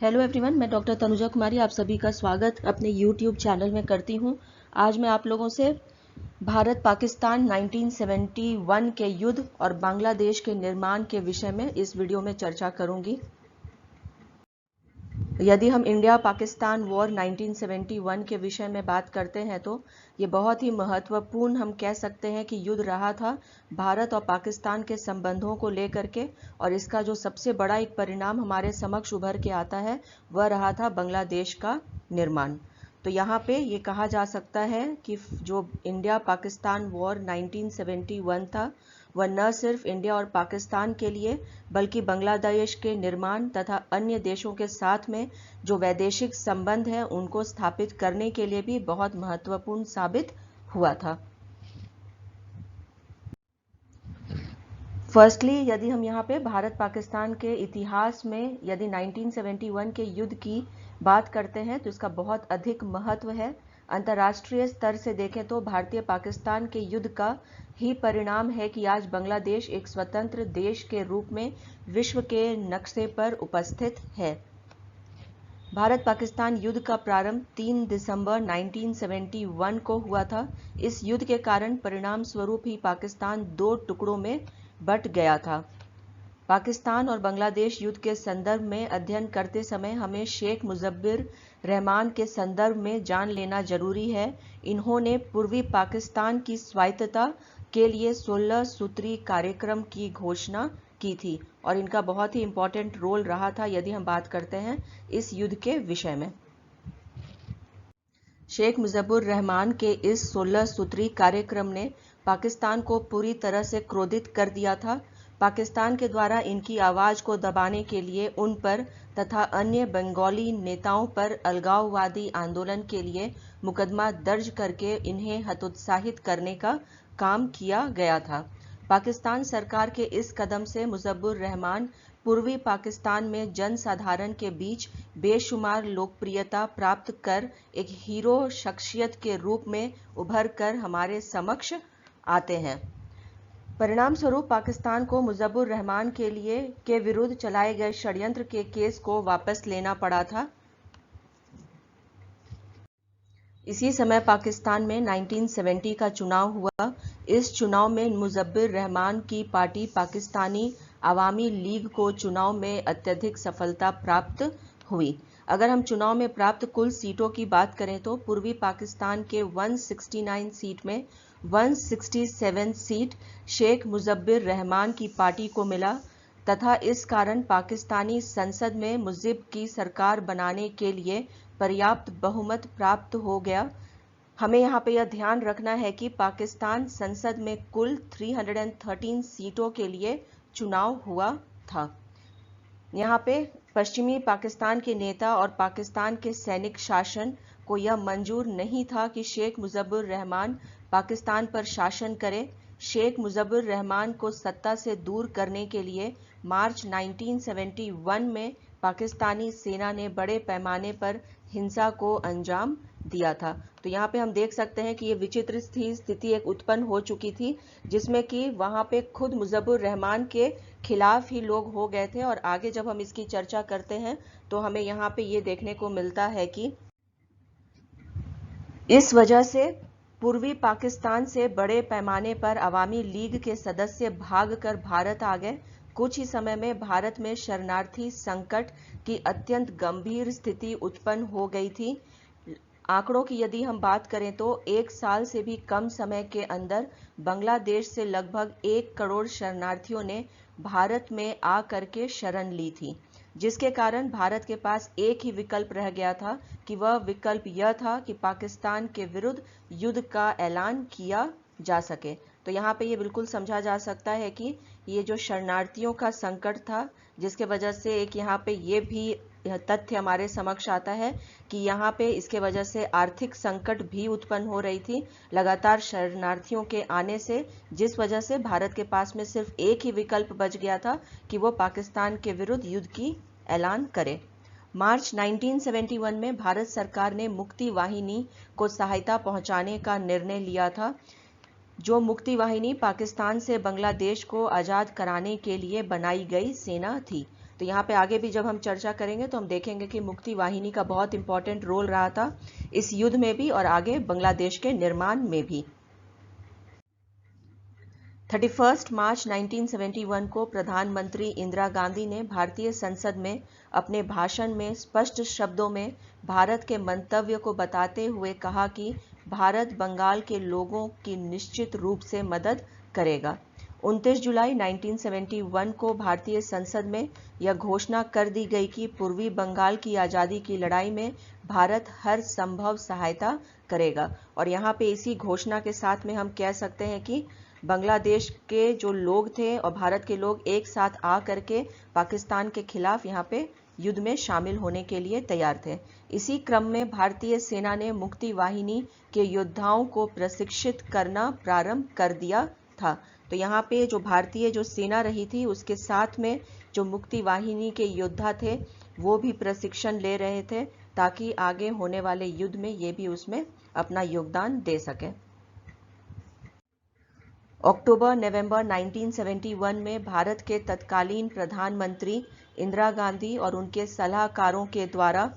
Hello everyone, मैं doctor Tanuja कुमारी आप सभी का स्वागत अपने यूट्यूब चैनल में करती हूं। आज मैं आप लोगों से भारत पाकिस्तान 1971 के युद्ध और बांग्लादेश के निर्माण के विषय में इस वीडियो में चर्चा करूंगी। यदि हम इंडिया पाकिस्तान वॉर 1971 के विषय में बात करते हैं तो ये बहुत ही महत्वपूर्ण हम कह सकते हैं कि युद्ध रहा था भारत और पाकिस्तान के संबंधों को लेकर के। और इसका जो सबसे बड़ा एक परिणाम हमारे समक्ष उभर के आता है वह रहा था बांग्लादेश का निर्माण। तो यहाँ पे ये कहा जा सकता है कि जो इंडिया पाकिस्तान वॉर 1971 था वह न सिर्फ इंडिया और पाकिस्तान के लिए बल्कि बांग्लादेश के निर्माण तथा अन्य देशों के साथ में जो वैदेशिक संबंध हैं उनको स्थापित करने के लिए भी बहुत महत्वपूर्ण साबित हुआ था। फर्स्टली यदि हम यहाँ पे भारत पाकिस्तान के इतिहास में यदि 1971 के युद्ध की बात करते हैं तो इसका बहुत अधिक महत्व है। अंतर्राष्ट्रीय स्तर से देखें तो भारतीय पाकिस्तान के युद्ध का ही परिणाम है कि आज बांग्लादेश एक स्वतंत्र देश के रूप में विश्व के नक्शे पर उपस्थित है। भारत पाकिस्तान युद्ध का प्रारंभ 3 दिसंबर 1971 को हुआ था। इस युद्ध के कारण परिणाम स्वरूप ही पाकिस्तान दो टुकड़ों में बट गया था। पाकिस्तान और बांग्लादेश युद्ध के संदर्भ में अध्ययन करते समय हमें शेख मुजफ्फर रहमान के संदर्भ में जान लेना जरूरी है। इन्होंने पूर्वी पाकिस्तान की स्वायत्तता के लिए 16 सूत्री कार्यक्रम की घोषणा की थी और इनका बहुत ही इंपॉर्टेंट रोल रहा था यदि हम बात करते हैं इस युद्ध के विषय में। शेख मुजफ्फर रहमान के इस 16 सूत्री कार्यक्रम ने पाकिस्तान को पूरी तरह से क्रोधित कर दिया था। पाकिस्तान के द्वारा इनकी आवाज को दबाने के लिए उन पर तथा अन्य बंगाली नेताओं पर अलगाववादी आंदोलन के लिए मुकदमा दर्ज करके इन्हें हतोत्साहित करने का काम किया गया था। पाकिस्तान सरकार के इस कदम से मुजफ्फर रहमान पूर्वी पाकिस्तान में जनसाधारण के बीच बेशुमार लोकप्रियता प्राप्त कर एक हीरो शख्सियत के रूप में उभर कर हमारे समक्ष आते हैं। परिणाम स्वरूप पाकिस्तान को मुजफ्फर रहमान के विरुद्ध चलाए गए षड्यंत्र के केस को वापस लेना पड़ा था। इसी समय पाकिस्तान में 1970 का चुनाव हुआ। इस चुनाव में मुजफ्फर रहमान की पार्टी पाकिस्तानी अवामी लीग को चुनाव में अत्यधिक सफलता प्राप्त हुई। अगर हम चुनाव में प्राप्त कुल सीटों की बात करें तो पूर्वी पाकिस्तान के 169 सीट में 167 सीट शेख मुजफ्फर रहमान की पार्टी को मिला तथा इस कारण पाकिस्तानी संसद में मुजिब की सरकार बनाने के लिए पर्याप्त बहुमत प्राप्त हो गया। हमें यहाँ पे यह ध्यान रखना है कि पाकिस्तान संसद में कुल 313 सीटों के लिए चुनाव हुआ था। यहाँ पे पश्चिमी पाकिस्तान के नेता और पाकिस्तान के सैनिक शासन को यह मंजूर नहीं था कि शेख मुजफ्फर रहमान पाकिस्तान पर शासन करे। शेख मुजफ्फर रहमान को सत्ता से दूर करने के लिए मार्च 1971 में पाकिस्तानी सेना ने बड़े पैमाने पर हिंसा को अंजाम दिया था। तो यहाँ पे हम देख सकते हैं कि ये विचित्र स्थिति एक उत्पन्न हो चुकी थी जिसमें कि वहाँ पे खुद मुजफ्फर रहमान के खिलाफ ही लोग हो गए थे। और आगे जब हम इसकी चर्चा करते हैं तो हमें यहाँ पे ये देखने को मिलता है कि इस वजह से पूर्वी पाकिस्तान से बड़े पैमाने पर अवामी लीग के सदस्य भागकर भारत आ गए। कुछ ही समय में भारत में शरणार्थी संकट की अत्यंत गंभीर स्थिति उत्पन्न हो गई थी। आंकड़ों की यदि हम बात करें तो एक साल से भी कम समय के अंदर बांग्लादेश से लगभग 1 करोड़ शरणार्थियों ने भारत में आ करके शरण ली थी, जिसके कारण भारत के पास एक ही विकल्प रह गया था कि वह विकल्प यह था कि पाकिस्तान के विरुद्ध युद्ध का ऐलान किया जा सके। तो यहाँ पे ये बिल्कुल समझा जा सकता है कि ये जो शरणार्थियों का संकट था जिसके वजह से एक यहाँ पे ये भी तथ्य हमारे समक्ष आता है कि यहाँ पे इसके वजह से आर्थिक संकट भी उत्पन्न हो रही थी लगातार शरणार्थियों के आने से, जिस वजह से भारत के पास में सिर्फ एक ही विकल्प बच गया था कि वो पाकिस्तान के विरुद्ध युद्ध की ऐलान करे। मार्च 1971 में भारत सरकार ने मुक्ति वाहिनी को सहायता पहुंचाने का निर्णय लिया था। जो मुक्ति वाहिनी पाकिस्तान से बांग्लादेश को आज़ाद कराने के लिए बनाई गई सेना थी। तो यहाँ पे आगे भी जब हम चर्चा करेंगे तो हम देखेंगे कि मुक्ति वाहिनी का बहुत इंपॉर्टेंट रोल रहा था इस युद्ध में भी और आगे बांग्लादेश के निर्माण में भी। 31 मार्च 1971 को प्रधानमंत्री इंदिरा गांधी ने भारतीय संसद में अपने भाषण में स्पष्ट शब्दों में भारत के मंतव्य को बताते हुए कहा कि भारत बंगाल के लोगों की निश्चित रूप से मदद करेगा। 29 जुलाई 1971 को भारतीय संसद में यह घोषणा कर दी गई कि पूर्वी बंगाल की आज़ादी की लड़ाई में भारत हर संभव सहायता करेगा। और यहाँ पे इसी घोषणा के साथ में हम कह सकते हैं कि बांग्लादेश के जो लोग थे और भारत के लोग एक साथ आ करके पाकिस्तान के खिलाफ यहाँ पे युद्ध में शामिल होने के लिए तैयार थे। इसी क्रम में भारतीय सेना ने मुक्ति वाहिनी के योद्धाओं को प्रशिक्षित करना प्रारंभ कर दिया था। तो यहाँ पे जो भारतीय जो सेना रही थी उसके साथ में जो मुक्ति वाहिनी के योद्धा थे वो भी प्रशिक्षण ले रहे थे ताकि आगे होने वाले युद्ध में ये भी उसमें अपना योगदान दे सके। अक्टूबर-नवंबर 1971 में भारत के तत्कालीन प्रधानमंत्री इंदिरा गांधी और उनके सलाहकारों के द्वारा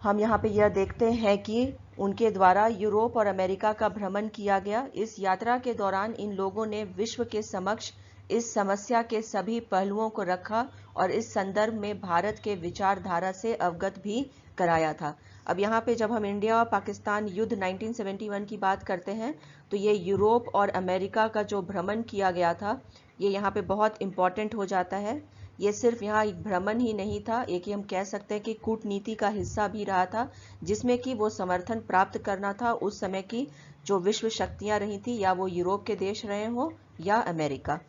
हम यहाँ पे यह देखते हैं कि उनके द्वारा यूरोप और अमेरिका का भ्रमण किया गया। इस यात्रा के दौरान इन लोगों ने विश्व के समक्ष इस समस्या के सभी पहलुओं को रखा और इस संदर्भ में भारत के विचारधारा से अवगत भी कराया था। अब यहाँ पे जब हम इंडिया और पाकिस्तान युद्ध 1971 की बात करते हैं तो ये यूरोप और अमेरिका का जो भ्रमण किया गया था ये यहाँ पे बहुत इम्पॉर्टेंट हो जाता है। ये सिर्फ यहाँ एक भ्रमण ही नहीं था, एक ही हम कह सकते हैं कि कूटनीति का हिस्सा भी रहा था जिसमें कि वो समर्थन प्राप्त करना था उस समय की जो विश्व शक्तियाँ रही थी, या वो यूरोप के देश रहे हों या अमेरिका।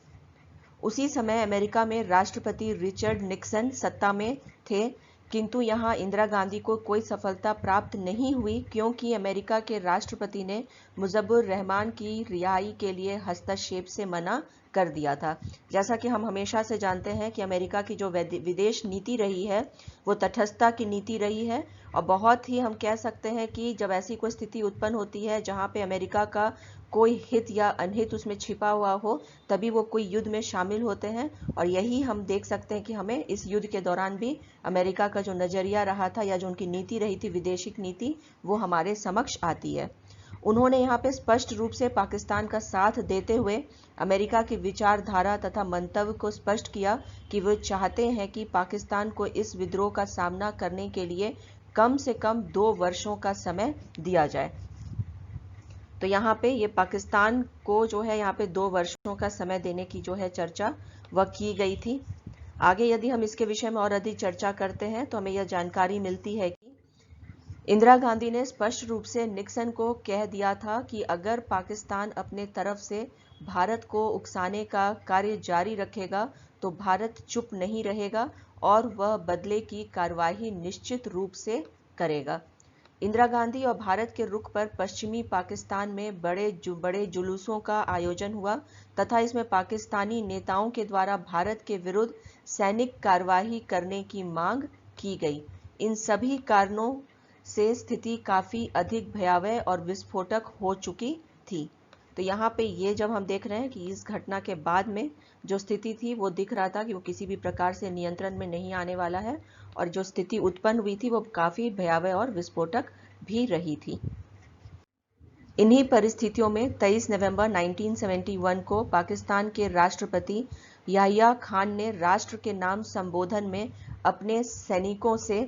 उसी समय अमेरिका में राष्ट्रपति रिचर्ड निक्सन सत्ता में थे, किंतु यहाँ इंदिरा गांधी को कोई सफलता प्राप्त नहीं हुई क्योंकि अमेरिका के राष्ट्रपति ने मुजफ्फर रहमान की रिहाई के लिए हस्तक्षेप से मना कर दिया था। जैसा कि हम हमेशा से जानते हैं कि अमेरिका की जो विदेश नीति रही है वो तटस्थता की नीति रही है और बहुत ही हम कह सकते हैं कि जब ऐसी कोई स्थिति उत्पन्न होती है जहां पे अमेरिका का कोई हित या अनहित उसमें छिपा हुआ हो तभी वो कोई युद्ध में शामिल होते हैं। और यही हम देख सकते हैं कि हमें इस युद्ध के दौरान भी अमेरिका का जो नजरिया रहा था या जो उनकी नीति रही थी विदेशी नीति वो हमारे समक्ष आती है। उन्होंने यहाँ पे स्पष्ट रूप से पाकिस्तान का साथ देते हुए अमेरिका की विचारधारा तथा मंतव्य को स्पष्ट किया कि वे चाहते हैं कि पाकिस्तान को इस विद्रोह का सामना करने के लिए कम से कम 2 वर्षों का समय दिया जाए। तो यहाँ पे ये पाकिस्तान को जो है यहाँ पे 2 वर्षों का समय देने की जो है चर्चा वह की गई थी। आगे यदि हम इसके विषय में और अधिक चर्चा करते हैं तो हमें यह जानकारी मिलती है कि इंदिरा गांधी ने स्पष्ट रूप से निक्सन को कह दिया था कि अगर पाकिस्तान अपने तरफ से भारत को उकसाने का कार्य जारी रखेगा तो भारत चुप नहीं रहेगा और वह बदले की कार्यवाही निश्चित रूप से करेगा। इंदिरा गांधी और भारत के रुख पर पश्चिमी पाकिस्तान में बड़े जुलूसों का आयोजन हुआ तथा इसमें पाकिस्तानी नेताओं के द्वारा भारत के विरुद्ध सैनिक कार्यवाही करने की मांग की गई। इन सभी कारणों से स्थिति काफी अधिक भयावह और विस्फोटक हो चुकी थी। तो यहाँ पे ये जब हम देख रहे हैं कि इस घटना के बाद में जो स्थिति थी वो दिख रहा था कि वो किसी भी प्रकार से नियंत्रण में नहीं आने वाला है और जो स्थिति उत्पन्न हुई थी वो काफी भयावह और विस्फोटक भी रही थी। इन्हीं परिस्थितियों में 23 नवंबर 1971 को पाकिस्तान के राष्ट्रपति याहिया खान ने राष्ट्र के नाम संबोधन में अपने सैनिकों से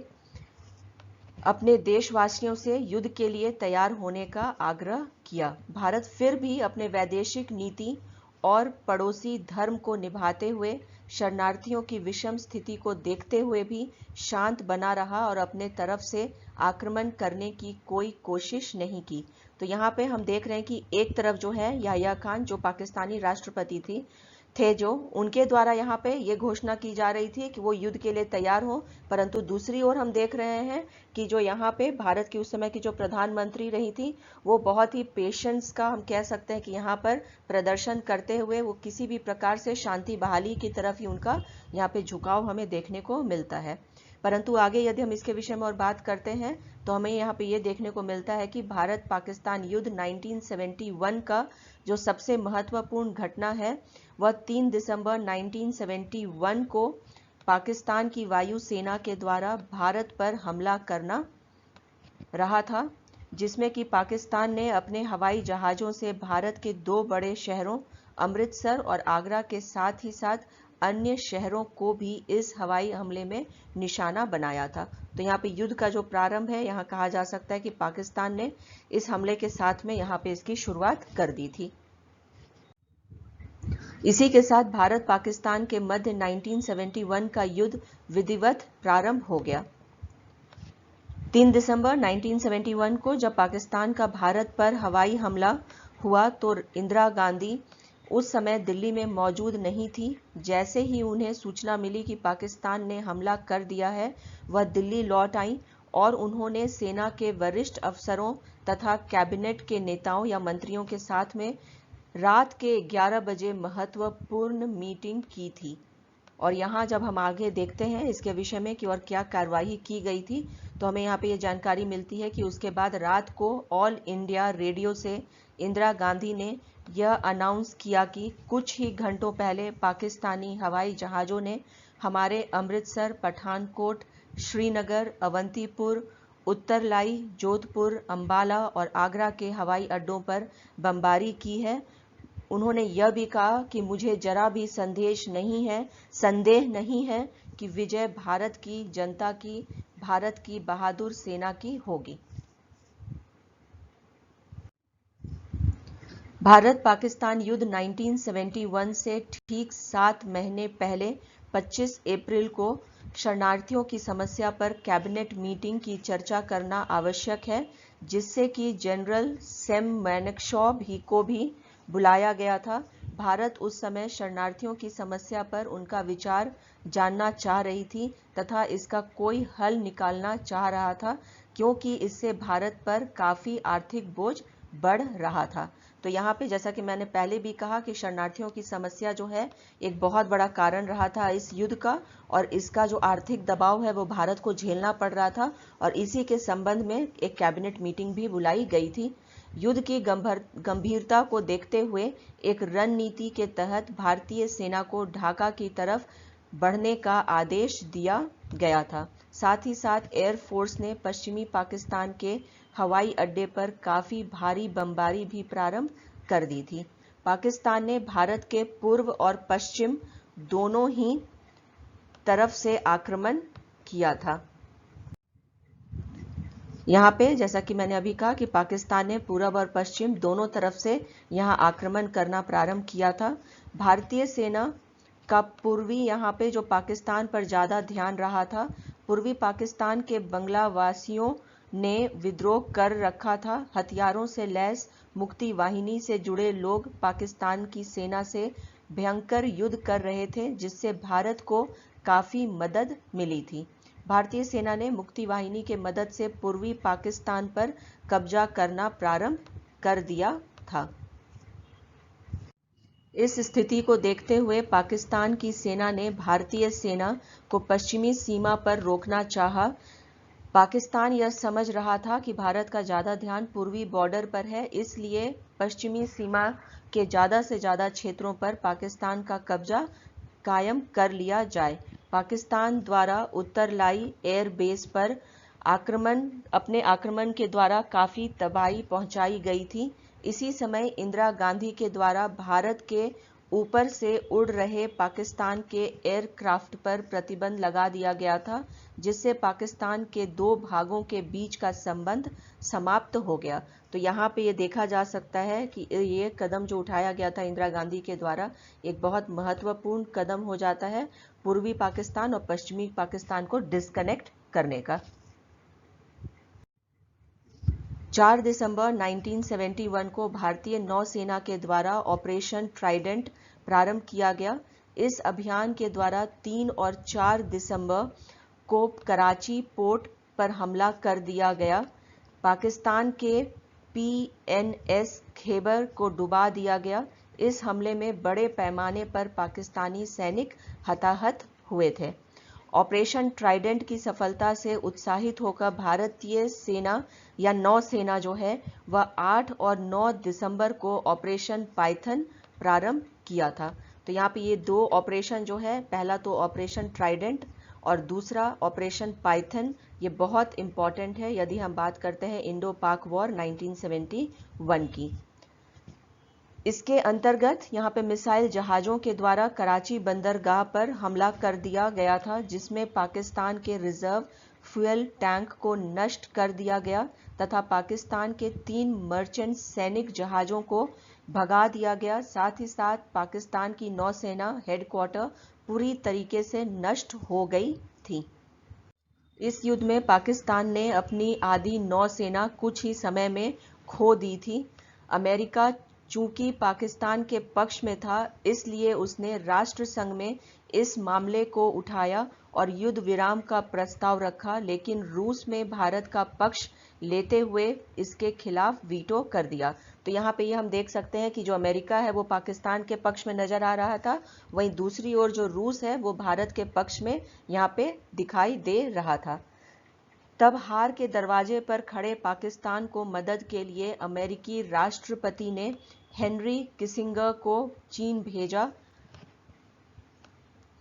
अपने देशवासियों से युद्ध के लिए तैयार होने का आग्रह किया। भारत फिर भी अपने वैदेशिक नीति और पड़ोसी धर्म को निभाते हुए शरणार्थियों की विषम स्थिति को देखते हुए भी शांत बना रहा और अपने तरफ से आक्रमण करने की कोई कोशिश नहीं की। तो यहाँ पे हम देख रहे हैं कि एक तरफ जो है याहिया खान जो पाकिस्तानी राष्ट्रपति थे जो उनके द्वारा यहाँ पे ये घोषणा की जा रही थी कि वो युद्ध के लिए तैयार हो, परंतु दूसरी ओर हम देख रहे हैं कि जो यहाँ पे भारत की उस समय की जो प्रधानमंत्री रही थी वो बहुत ही पेशेंस का हम कह सकते हैं कि यहाँ पर प्रदर्शन करते हुए वो किसी भी प्रकार से शांति बहाली की तरफ ही उनका यहाँ पे झुकाव हमें देखने को मिलता है। परंतु आगे यदि हम इसके विषय में और बात करते हैं तो हमें यहाँ पे ये देखने को मिलता है कि भारत पाकिस्तान युद्ध 1971 का जो सबसे महत्वपूर्ण घटना है वह 3 दिसंबर 1971 को पाकिस्तान की वायुसेना के द्वारा भारत पर हमला करना रहा था, जिसमें कि पाकिस्तान ने अपने हवाई जहाज़ों से भारत के दो बड़े शहरों अमृतसर और आगरा के साथ ही साथ अन्य शहरों को भी इस हवाई हमले में निशाना बनाया था। तो यहाँ पे युद्ध का जो प्रारंभ है, यहाँ कहा जा सकता है कि पाकिस्तान ने इस हमले के साथ में यहाँ पे इसकी शुरुआत कर दी थी। इसी के साथ भारत पाकिस्तान के मध्य 1971 का युद्ध विधिवत प्रारंभ हो गया। 3 दिसंबर 1971 को जब पाकिस्तान का भारत पर हवाई हमला हुआ तो इंदिरा गांधी उस समय दिल्ली में मौजूद नहीं थी। जैसे ही उन्हें सूचना मिली कि पाकिस्तान ने हमला कर दिया है, वह दिल्ली लौट आई और उन्होंने सेना के वरिष्ठ अफसरों तथा कैबिनेट के नेताओं या मंत्रियों के साथ में रात के 11 बजे महत्वपूर्ण मीटिंग की थी। और यहाँ जब हम आगे देखते हैं इसके विषय में कि और क्या कार्रवाई की गई थी, तो हमें यहाँ पे ये जानकारी मिलती है कि उसके बाद रात को ऑल इंडिया रेडियो से इंदिरा गांधी ने यह अनाउंस किया कि कुछ ही घंटों पहले पाकिस्तानी हवाई जहाज़ों ने हमारे अमृतसर, पठानकोट, श्रीनगर, अवंतीपुर, उत्तरलाई, जोधपुर, अंबाला और आगरा के हवाई अड्डों पर बमबारी की है। उन्होंने यह भी कहा कि मुझे जरा भी संदेह नहीं है कि विजय भारत की जनता की, भारत की बहादुर सेना की होगी। भारत पाकिस्तान युद्ध 1971 से ठीक 7 महीने पहले 25 अप्रैल को शरणार्थियों की समस्या पर कैबिनेट मीटिंग की चर्चा करना आवश्यक है, जिससे कि जनरल सैम मैनेक्शॉ को भी बुलाया गया था। भारत उस समय शरणार्थियों की समस्या पर उनका विचार जानना चाह रही थी तथा इसका कोई हल निकालना चाह रहा था, क्योंकि इससे भारत पर काफ़ी आर्थिक बोझ बढ़ रहा था। तो यहाँ पे जैसा कि मैंने पहले भी कहा कि शरणार्थियों की समस्या जो है एक बहुत बड़ा कारण रहा था इस युद्ध का, और इसका जो आर्थिक दबाव है वो भारत को झेलना पड़ रहा था, और इसी के संबंध में एक कैबिनेट मीटिंग भी बुलाई गई थी। युद्ध की गंभीरता को देखते हुए एक रणनीति के तहत भारतीय सेना को ढाका की तरफ बढ़ने का आदेश दिया गया था। साथ ही साथ एयरफोर्स ने पश्चिमी पाकिस्तान के हवाई अड्डे पर काफ़ी भारी बमबारी भी प्रारंभ कर दी थी। पाकिस्तान ने भारत के पूर्व और पश्चिम दोनों ही तरफ से आक्रमण किया था। यहाँ पे जैसा कि मैंने अभी कहा कि पाकिस्तान ने पूर्व और पश्चिम दोनों तरफ से यहाँ आक्रमण करना प्रारंभ किया था। भारतीय सेना का पूर्वी यहाँ पे जो पाकिस्तान पर ज़्यादा ध्यान रहा था। पूर्वी पाकिस्तान के बंगलावासियों ने विद्रोह कर रखा था। हथियारों से लैस मुक्ति वाहिनी से जुड़े लोग पाकिस्तान की सेना से भयंकर युद्ध कर रहे थे, जिससे भारत को काफ़ी मदद मिली थी। भारतीय सेना ने मुक्ति वाहिनी के मदद से पूर्वी पाकिस्तान पर कब्जा करना प्रारंभ कर दिया था। इस स्थिति को देखते हुए पाकिस्तान की सेना ने भारतीय सेना को पश्चिमी सीमा पर रोकना चाहा। पाकिस्तान यह समझ रहा था कि भारत का ज़्यादा ध्यान पूर्वी बॉर्डर पर है, इसलिए पश्चिमी सीमा के ज़्यादा से ज़्यादा क्षेत्रों पर पाकिस्तान का कब्जा कायम कर लिया जाए। पाकिस्तान द्वारा उत्तरलाई एयर बेस पर अपने आक्रमण के द्वारा काफ़ी तबाही पहुंचाई गई थी। इसी समय इंदिरा गांधी के द्वारा भारत के ऊपर से उड़ रहे पाकिस्तान के एयरक्राफ्ट पर प्रतिबंध लगा दिया गया था, जिससे पाकिस्तान के दो भागों के बीच का संबंध समाप्त हो गया। तो यहाँ पे ये देखा जा सकता है कि ये कदम जो उठाया गया था इंदिरा गांधी के द्वारा एक बहुत महत्वपूर्ण कदम हो जाता है पूर्वी पाकिस्तान और पश्चिमी पाकिस्तान को डिस्कनेक्ट करने का। 4 दिसंबर 1971 को भारतीय नौसेना के द्वारा ऑपरेशन ट्राइडेंट प्रारंभ किया गया। इस अभियान के द्वारा 3 और 4 दिसंबर को कराची पोर्ट पर हमला कर दिया गया। पाकिस्तान के PNS खैबर को डुबा दिया गया। इस हमले में बड़े पैमाने पर पाकिस्तानी सैनिक हताहत हुए थे। ऑपरेशन ट्राइडेंट की सफलता से उत्साहित होकर भारतीय सेना या नौसेना जो है वह 8 और 9 दिसंबर को ऑपरेशन पाइथन प्रारंभ किया था। तो यहाँ पे ये दो ऑपरेशन जो है, पहला तो ऑपरेशन ट्राइडेंट और दूसरा ऑपरेशन पाइथन, ये बहुत इंपॉर्टेंट है यदि हम बात करते हैं इंडो पाक वॉर 1971 की। इसके अंतर्गत यहाँ पे मिसाइल जहाज़ों के द्वारा कराची बंदरगाह पर हमला कर दिया गया था, जिसमें पाकिस्तान के रिजर्व फ्यूल टैंक को नष्ट कर दिया गया तथा पाकिस्तान के 3 मर्चेंट सैनिक जहाज़ों को भगा दिया गया। साथ ही साथ पाकिस्तान की नौसेना हेडक्वार्टर पूरी तरीके से नष्ट हो गई थी। इस युद्ध में पाकिस्तान ने अपनी आधी नौसेना कुछ ही समय में खो दी थी। अमेरिका चूंकि पाकिस्तान के पक्ष में था, इसलिए उसने राष्ट्र संघ में इस मामले को उठाया और युद्ध विराम का प्रस्ताव रखा, लेकिन रूस में भारत का पक्ष लेते हुए इसके खिलाफ वीटो कर दिया। तो यहाँ पे ये हम देख सकते हैं कि जो अमेरिका है वो पाकिस्तान के पक्ष में नजर आ रहा था, वहीं दूसरी ओर जो रूस है वो भारत के पक्ष में यहाँ पे दिखाई दे रहा था। तब हार के दरवाजे पर खड़े पाकिस्तान को मदद के लिए अमेरिकी राष्ट्रपति ने हेनरी किसिंगर को चीन भेजा।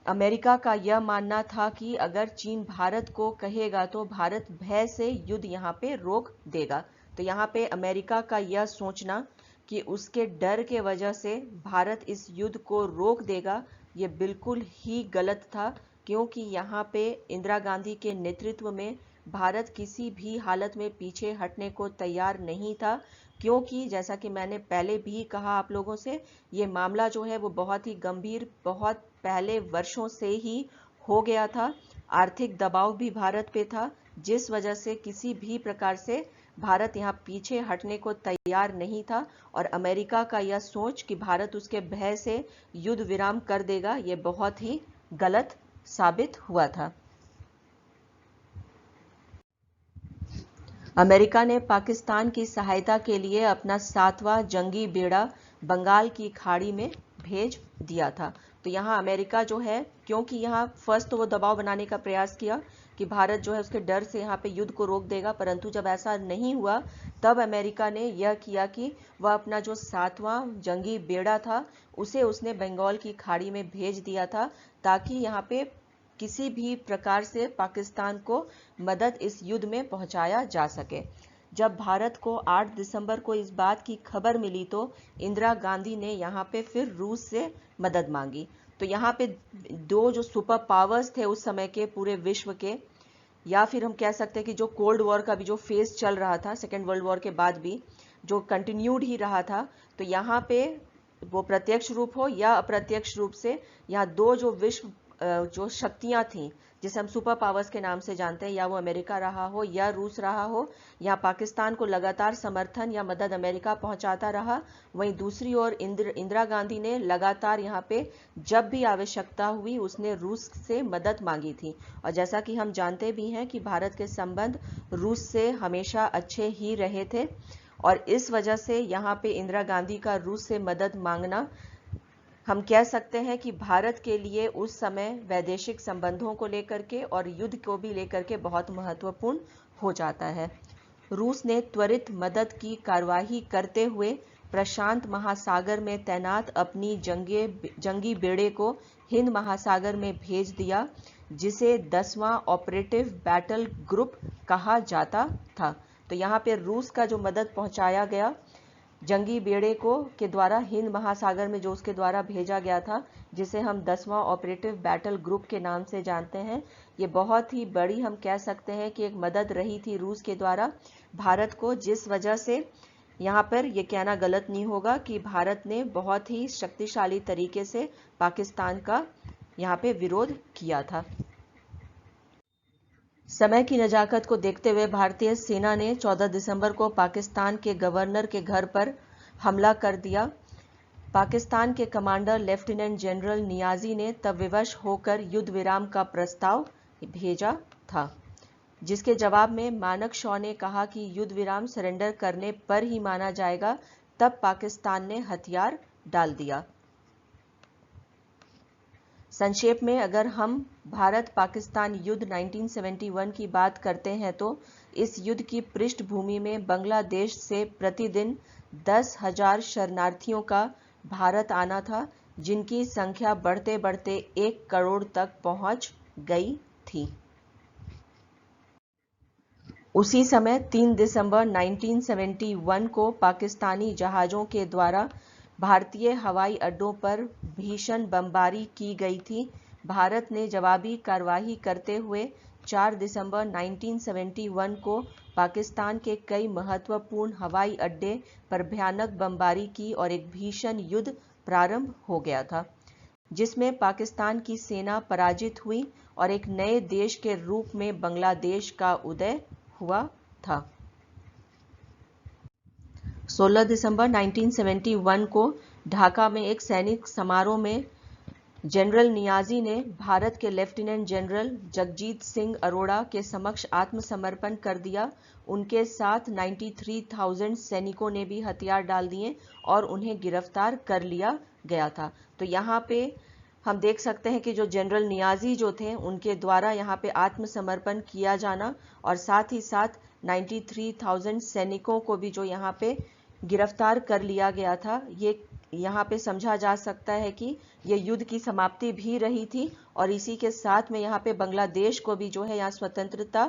अमेरिका का यह मानना था कि अगर चीन भारत को कहेगा तो भारत भय से युद्ध यहाँ पे रोक देगा। तो यहाँ पे अमेरिका का यह सोचना कि उसके डर के वजह से भारत इस युद्ध को रोक देगा, ये बिल्कुल ही गलत था, क्योंकि यहाँ पे इंदिरा गांधी के नेतृत्व में भारत किसी भी हालत में पीछे हटने को तैयार नहीं था, क्योंकि जैसा कि मैंने पहले भी कहा आप लोगों से, ये मामला जो है वो बहुत ही गंभीर, बहुत पहले वर्षों से ही हो गया था। आर्थिक दबाव भी भारत पे था, जिस वजह से किसी भी प्रकार से भारत यहाँ पीछे हटने को तैयार नहीं था। और अमेरिका का यह सोच कि भारत उसके भय से युद्ध विराम कर देगा, ये बहुत ही गलत साबित हुआ था। अमेरिका ने पाकिस्तान की सहायता के लिए अपना 7वां जंगी बेड़ा बंगाल की खाड़ी में भेज दिया था। तो यहाँ अमेरिका जो है, क्योंकि यहाँ फर्स्ट तो वो दबाव बनाने का प्रयास किया कि भारत जो है उसके डर से यहाँ पे युद्ध को रोक देगा, परंतु जब ऐसा नहीं हुआ तब अमेरिका ने यह किया कि वह अपना जो 7वां जंगी बेड़ा था उसे उसने बंगाल की खाड़ी में भेज दिया था, ताकि यहाँ पे किसी भी प्रकार से पाकिस्तान को मदद इस युद्ध में पहुंचाया जा सके। जब भारत को 8 दिसंबर को इस बात की खबर मिली तो इंदिरा गांधी ने यहाँ पे फिर रूस से मदद मांगी। तो यहाँ पे दो जो सुपर पावर्स थे उस समय के पूरे विश्व के, या फिर हम कह सकते हैं कि जो कोल्ड वॉर का भी जो फेज चल रहा था, सेकेंड वर्ल्ड वॉर के बाद भी जो कंटिन्यूड ही रहा था, तो यहाँ पे वो प्रत्यक्ष रूप हो या अप्रत्यक्ष रूप से यहाँ दो जो विश्व जो शक्तियां थीं, जिसे हम सुपर पावर्स के नाम से जानते हैं, या वो अमेरिका रहा हो या रूस रहा हो, या पाकिस्तान को लगातार समर्थन या मदद अमेरिका पहुंचाता रहा। वहीं दूसरी ओर इंदिरा गांधी ने लगातार यहाँ पे जब भी आवश्यकता हुई उसने रूस से मदद मांगी थी। और जैसा कि हम जानते भी हैं कि भारत के संबंध रूस से हमेशा अच्छे ही रहे थे, और इस वजह से यहाँ पे इंदिरा गांधी का रूस से मदद मांगना, हम कह सकते हैं कि भारत के लिए उस समय वैदेशिक संबंधों को लेकर के और युद्ध को भी लेकर के बहुत महत्वपूर्ण हो जाता है। रूस ने त्वरित मदद की कार्यवाही करते हुए प्रशांत महासागर में तैनात अपनी जंगी बेड़े को हिंद महासागर में भेज दिया, जिसे 10वां ऑपरेटिव बैटल ग्रुप कहा जाता था। तो यहाँ पे रूस का जो मदद पहुंचाया गया जंगी बेड़े को के द्वारा हिंद महासागर में, जो उसके द्वारा भेजा गया था, जिसे हम 10वां ऑपरेटिव बैटल ग्रुप के नाम से जानते हैं, ये बहुत ही बड़ी हम कह सकते हैं कि एक मदद रही थी रूस के द्वारा भारत को, जिस वजह से यहाँ पर ये कहना गलत नहीं होगा कि भारत ने बहुत ही शक्तिशाली तरीके से पाकिस्तान का यहाँ पे विरोध किया था। समय की नजाकत को देखते हुए भारतीय सेना ने 14 दिसंबर को पाकिस्तान के गवर्नर के घर पर हमला कर दिया। पाकिस्तान के कमांडर लेफ्टिनेंट जनरल नियाजी ने तब विवश होकर युद्ध विराम का प्रस्ताव भेजा था, जिसके जवाब में मानेक शॉ ने कहा कि युद्ध विराम सरेंडर करने पर ही माना जाएगा। तब पाकिस्तान ने हथियार डाल दिया। संक्षेप में अगर हम भारत पाकिस्तान युद्ध 1971 की बात करते हैं तो इस युद्ध की पृष्ठभूमि में बांग्लादेश से प्रतिदिन 10,000 शरणार्थियों का भारत आना था। जिनकी संख्या बढ़ते बढ़ते 1 करोड़ तक पहुंच गई थी। उसी समय 3 दिसंबर 1971 को पाकिस्तानी जहाज़ों के द्वारा भारतीय हवाई अड्डों पर भीषण बमबारी की गई थी। भारत ने जवाबी कार्रवाई करते हुए 4 दिसंबर 1971 को पाकिस्तान के कई महत्वपूर्ण हवाई अड्डे पर भयानक बमबारी की और एक भीषण युद्ध प्रारंभ हो गया था, जिसमें पाकिस्तान की सेना पराजित हुई और एक नए देश के रूप में बांग्लादेश का उदय हुआ था। 16 दिसंबर 1971 को ढाका में एक सैनिक समारोह में जनरल नियाजी ने भारत के लेफ्टिनेंट जनरल जगजीत सिंह अरोड़ा के समक्ष आत्मसमर्पण कर दिया। उनके साथ 93,000 सैनिकों ने भी हथियार डाल दिए और उन्हें गिरफ्तार कर लिया गया था। तो यहाँ पे हम देख सकते हैं कि जो जनरल नियाजी जो थे उनके द्वारा यहाँ पे आत्मसमर्पण किया जाना और साथ ही साथ 93,000 सैनिकों को भी जो यहाँ पे गिरफ्तार कर लिया गया था, ये यहाँ पे समझा जा सकता है कि ये युद्ध की समाप्ति भी रही थी और इसी के साथ में यहाँ पे बांग्लादेश को भी जो है यहाँ स्वतंत्रता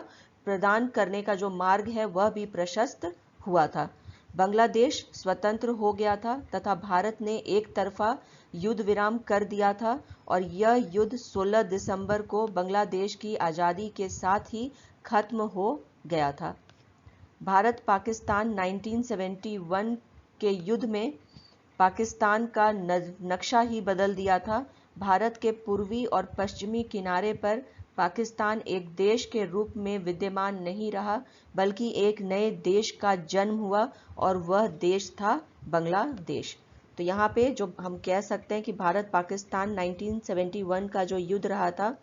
प्रदान करने का जो मार्ग है वह भी प्रशस्त हुआ था। बांग्लादेश स्वतंत्र हो गया था तथा भारत ने एक तरफा युद्ध विराम कर दिया था और यह युद्ध 16 दिसंबर को बांग्लादेश की आज़ादी के साथ ही खत्म हो गया था। भारत पाकिस्तान 1971 के युद्ध में पाकिस्तान का नक्शा ही बदल दिया था। भारत के पूर्वी और पश्चिमी किनारे पर पाकिस्तान एक देश के रूप में विद्यमान नहीं रहा, बल्कि एक नए देश का जन्म हुआ और वह देश था बांग्लादेश। तो यहाँ पे जो हम कह सकते हैं कि भारत पाकिस्तान 1971 का जो युद्ध रहा था,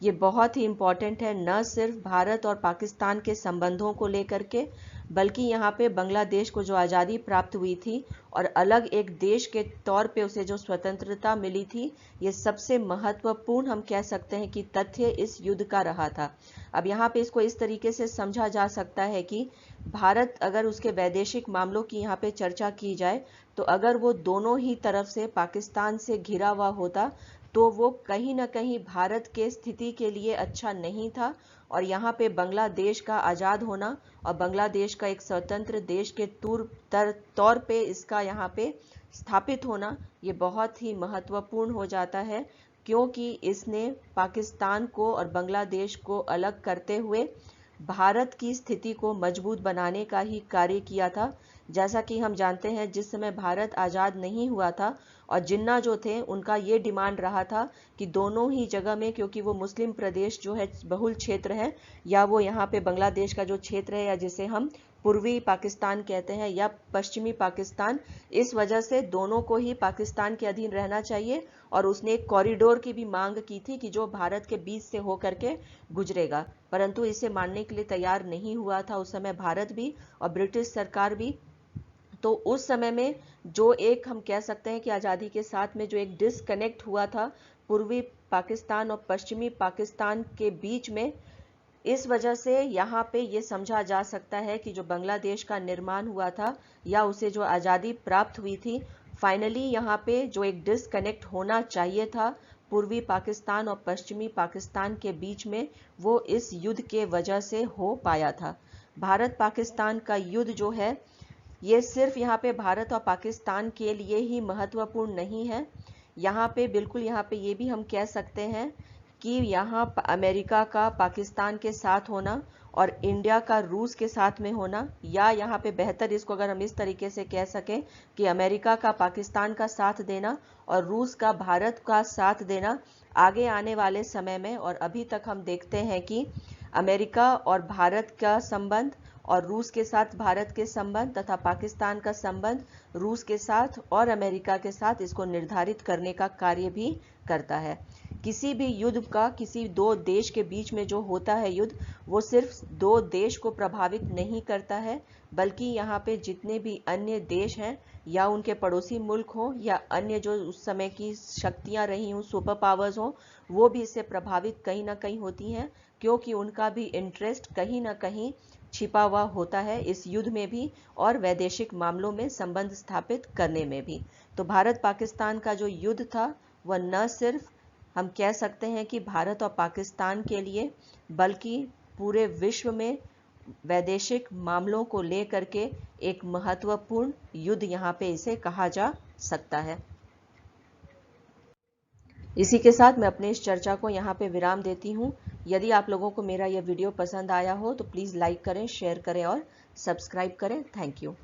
ये बहुत ही इम्पॉर्टेंट है, न सिर्फ भारत और पाकिस्तान के संबंधों को लेकर के, बल्कि यहाँ पे बांग्लादेश को जो आज़ादी प्राप्त हुई थी और अलग एक देश के तौर पे उसे जो स्वतंत्रता मिली थी, ये सबसे महत्वपूर्ण हम कह सकते हैं कि तथ्य इस युद्ध का रहा था। अब यहाँ पे इसको इस तरीके से समझा जा सकता है कि भारत, अगर उसके वैदेशिक मामलों की यहाँ पे चर्चा की जाए, तो अगर वो दोनों ही तरफ से पाकिस्तान से घिरा हुआ होता तो वो कहीं ना कहीं भारत के स्थिति के लिए अच्छा नहीं था और यहाँ पे बांग्लादेश का आज़ाद होना और बांग्लादेश का एक स्वतंत्र देश के तौर पे इसका यहाँ पे स्थापित होना, ये बहुत ही महत्वपूर्ण हो जाता है, क्योंकि इसने पाकिस्तान को और बांग्लादेश को अलग करते हुए भारत की स्थिति को मजबूत बनाने का ही कार्य किया था। जैसा कि हम जानते हैं, जिस समय भारत आज़ाद नहीं हुआ था और जिन्ना जो थे उनका ये डिमांड रहा था कि दोनों ही जगह में, क्योंकि वो मुस्लिम प्रदेश जो है बहुल क्षेत्र है, या वो यहाँ पे बांग्लादेश का जो क्षेत्र है या जिसे हम पूर्वी पाकिस्तान कहते हैं या पश्चिमी पाकिस्तान, इस वजह से दोनों को ही पाकिस्तान के अधीन रहना चाहिए और उसने एक कॉरिडोर की भी मांग की थी कि जो भारत के बीच से होकर के गुजरेगा, परंतु इसे मानने के लिए तैयार नहीं हुआ था उस समय भारत भी और ब्रिटिश सरकार भी। तो उस समय में जो एक हम कह सकते हैं कि आज़ादी के साथ में जो एक डिसकनेक्ट हुआ था पूर्वी पाकिस्तान और पश्चिमी पाकिस्तान के बीच में, इस वजह से यहाँ पे ये समझा जा सकता है कि जो बांग्लादेश का निर्माण हुआ था या उसे जो आज़ादी प्राप्त हुई थी, फाइनली यहाँ पे जो एक डिसकनेक्ट होना चाहिए था पूर्वी पाकिस्तान और पश्चिमी पाकिस्तान के बीच में, वो इस युद्ध के वजह से हो पाया था। भारत पाकिस्तान का युद्ध जो है ये सिर्फ यहाँ पे भारत और पाकिस्तान के लिए ही महत्वपूर्ण नहीं है, यहाँ पे बिल्कुल यहाँ पे ये भी हम कह सकते हैं कि यहाँ अमेरिका का पाकिस्तान के साथ होना और इंडिया का रूस के साथ में होना, या यहाँ पे बेहतर इसको अगर हम इस तरीके से कह सकें कि अमेरिका का पाकिस्तान का साथ देना और रूस का भारत का साथ देना आगे आने वाले समय में, और अभी तक हम देखते हैं कि अमेरिका और भारत का संबंध और रूस के साथ भारत के संबंध तथा पाकिस्तान का संबंध रूस के साथ और अमेरिका के साथ इसको निर्धारित करने का कार्य भी करता है। किसी भी युद्ध का किसी दो देश के बीच में जो होता है युद्ध, वो सिर्फ दो देश को प्रभावित नहीं करता है, बल्कि यहाँ पे जितने भी अन्य देश हैं या उनके पड़ोसी मुल्क हों या अन्य जो उस समय की शक्तियाँ रही हों, सुपर पावर्स हों, वो भी इससे प्रभावित कहीं ना कहीं होती हैं, क्योंकि उनका भी इंटरेस्ट कहीं ना कहीं छिपा हुआ होता है इस युद्ध में भी और वैदेशिक मामलों में संबंध स्थापित करने में भी। तो भारत पाकिस्तान का जो युद्ध था वह न सिर्फ हम कह सकते हैं कि भारत और पाकिस्तान के लिए, बल्कि पूरे विश्व में वैदेशिक मामलों को लेकर के एक महत्वपूर्ण युद्ध यहाँ पे इसे कहा जा सकता है। इसी के साथ मैं अपने इस चर्चा को यहाँ पे विराम देती हूँ। यदि आप लोगों को मेरा यह वीडियो पसंद आया हो तो प्लीज़ लाइक करें, शेयर करें और सब्सक्राइब करें। Thank you.